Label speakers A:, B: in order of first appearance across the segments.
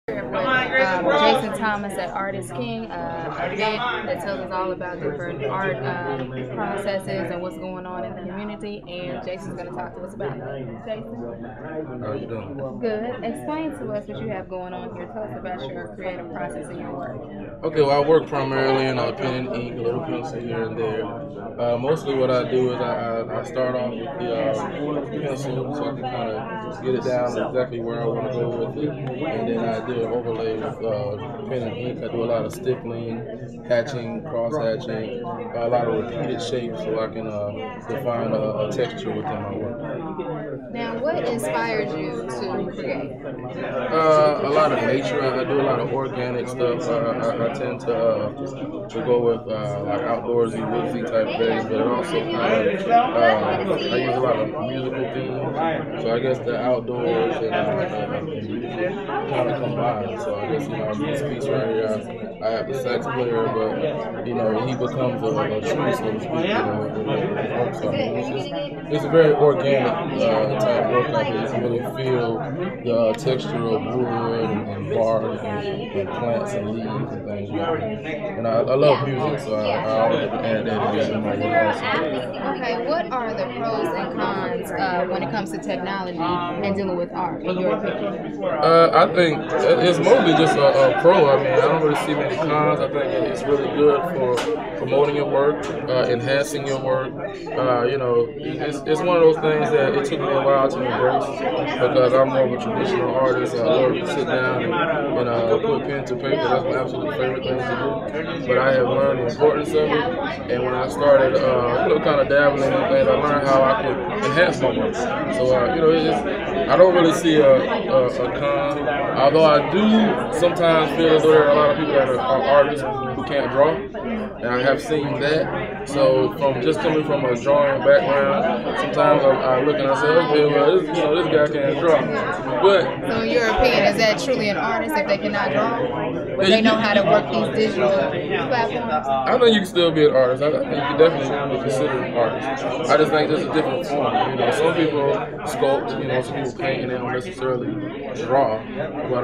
A: Jason Thomas at Artist King, event that tells us all about different art processes and what's going on in the community. And Jason's going to talk to us about it. Jason?
B: How you doing?
A: Good. Explain to us what you have going on here. Tell us about your creative process and your work.
B: Okay, well, I work primarily in pen and ink, a little pencil here and there. Mostly what I do is I start off with the pencil so I can kind of get it down exactly where I want to go with it. And then I do an overlay with pen and ink. I do a lot of stippling, hatching, cross-hatching, a lot of repeated shapes so I can define a texture within my work.
A: Now, what inspires you to create?
B: A lot of nature. I do a lot of organic stuff. I tend to go with like outdoorsy, woodsy type things, but it also kind of I use a lot of musical themes. So I guess the outdoors and music kind of combine. So I guess this piece right here, I have the sax player, but he becomes a tree, so to speak. So it's a very organic type work. I can just really feel the texture of wood and bark and plants and leaves and things like that. And I love music, so I always add that in my work also.
A: Okay, what are the pros and cons when it comes to technology and dealing with art, in your opinion?
B: I think it's mostly just a pro. I mean, I don't really see many cons. I think it's really good for promoting your work, enhancing your work. It's one of those things that it took me a while to embrace because I'm more of a traditional artist. I love to sit down and put pen to paper. That's my absolute favorite thing to do. But I have learned the importance of it, and when I started, kind of dabbling in things, I learned how I could enhance my work. So, I don't really see a con. Although I do sometimes feel as though there are a lot of people that are artists who can't draw, and I have seen that. So from just coming from a drawing background, sometimes I look and I say, okay, well, this guy can't draw. But
A: so in your opinion, is that truly an artist if they cannot draw? But they know how to work these digital platforms?
B: I think you can still be an artist. I think you can definitely be considered an artist. I just think there's a different form. Some people sculpt, some people paint and they don't necessarily draw. But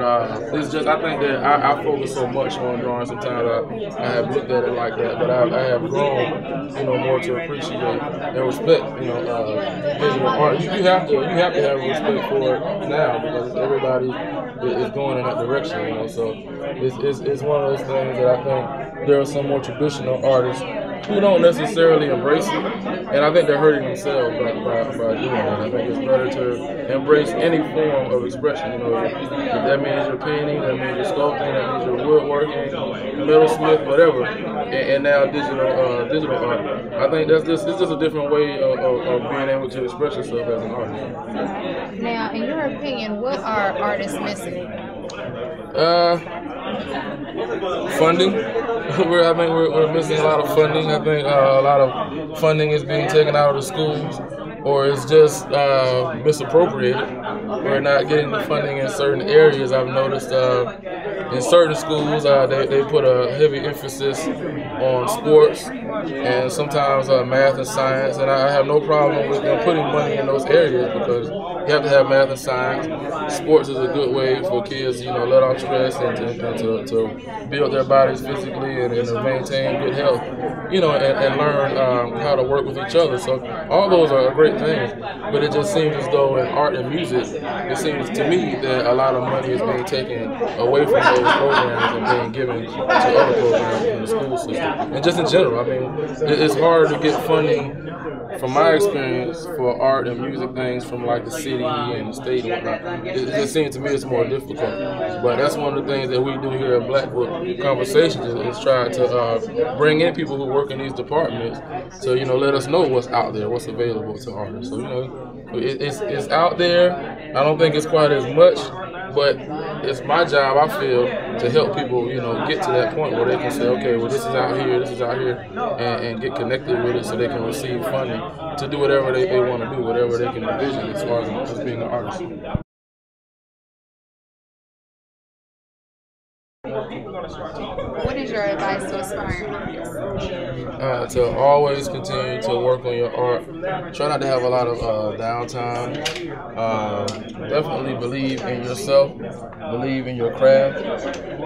B: it's just, I think that I focus so much on drawing. Sometimes I have looked at it like that, but I have grown, more to appreciate and respect, visual art. You have to have respect for it now because everybody is going in that direction, So it's one of those things that I think there are some more traditional artists who don't necessarily embrace it, and I think they're hurting themselves by doing that. I think it's better to embrace any form of expression. If that means you're painting, that means you're sculpting, that means you're woodworking, metalsmith, whatever, and now digital art. I think it's just a different way of being able to express yourself as an artist.
A: Now, in your opinion, what are artists missing?
B: Funding. I think we're missing a lot of funding. I think a lot of funding is being taken out of the schools, or it's just misappropriated. We're not getting the funding in certain areas. I've noticed in certain schools they put a heavy emphasis on sports and sometimes math and science, and I have no problem with them putting money in those areas because you have to have math and science. Sports is a good way for kids, let off stress and to build their bodies physically and to maintain good health, and learn how to work with each other. So all those are great things, but it just seems as though in art and music, it seems to me that a lot of money is being taken away from those programs and being given to other programs in the school system. And just in general, I mean, it's hard to get funding, from my experience, for art and music things from like the city and the state and whatnot. It just seems to me it's more difficult. But that's one of the things that we do here at Black Book Conversations is try to bring in people who work in these departments to let us know what's out there, what's available to artists. So it's out there. I don't think it's quite as much, but it's my job, I feel, to help people, get to that point where they can say, okay, well, this is out here, and get connected with it so they can receive funding to do whatever they want to do, whatever they can envision as far as being an artist.
A: What is your advice to aspiring artists?
B: to always continue to work on your art. Try not to have a lot of downtime. Definitely believe in yourself, believe in your craft,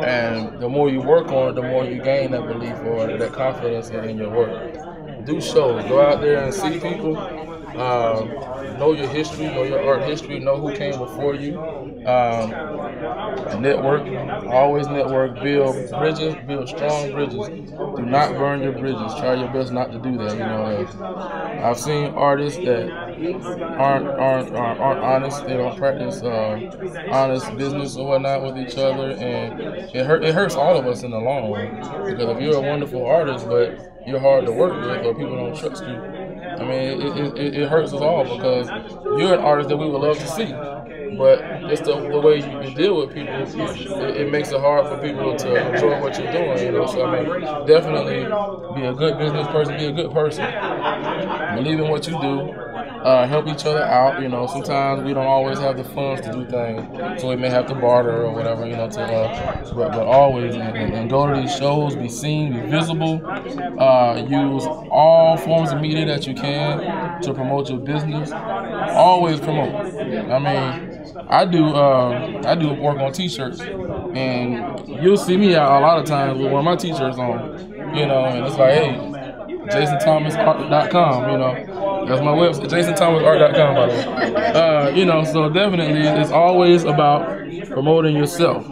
B: and the more you work on it, the more you gain that belief or that confidence in your work. Do shows, go out there and see people. Know your history, know your art history, know who came before you. Network, always network, build bridges, build strong bridges. Do not burn your bridges. Try your best not to do that. You know, I've seen artists that aren't honest. They don't practice honest business or whatnot with each other, and it hurts all of us in the long run. Because if you're a wonderful artist, but you're hard to work with, or people don't trust you, I mean, it hurts us all because you're an artist that we would love to see. But it's the way you deal with people, it makes it hard for people to enjoy what you're doing, you know. So I mean, definitely be a good business person, be a good person. Believe in what you do. Help each other out, you know. Sometimes we don't always have the funds to do things, so we may have to barter or whatever, you know. But always and go to these shows, be seen, be visible. Use all forms of media that you can to promote your business. Always promote. I mean, I do work on T-shirts, and you'll see me out a lot of times with one of my T-shirts on, you know, and it's like, hey, JasonThomasArt.com, you know. That's my website, JasonThomasArt.com, by the way. You know, so definitely it's always about promoting yourself.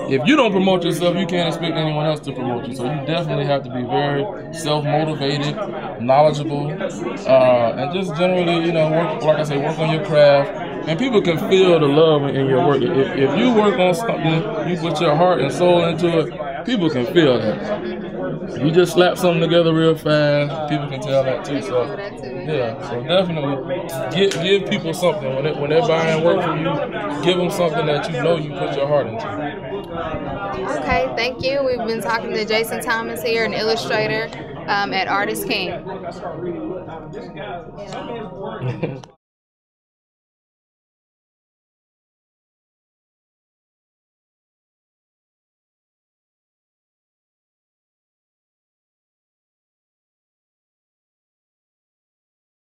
B: If you don't promote yourself, you can't expect anyone else to promote you. So you definitely have to be very self-motivated, knowledgeable, and just generally, you know, work, like I say, work on your craft. And people can feel the love in your work. If you work on something, you put your heart and soul into it, people can feel that. If you just slap something together real fast, people can tell that too. So yeah, so definitely give people something when they're buying work from you. Give them something that you know you put your heart into.
A: Okay, thank you. We've been talking to Jason Thomas here, an illustrator at Artist King.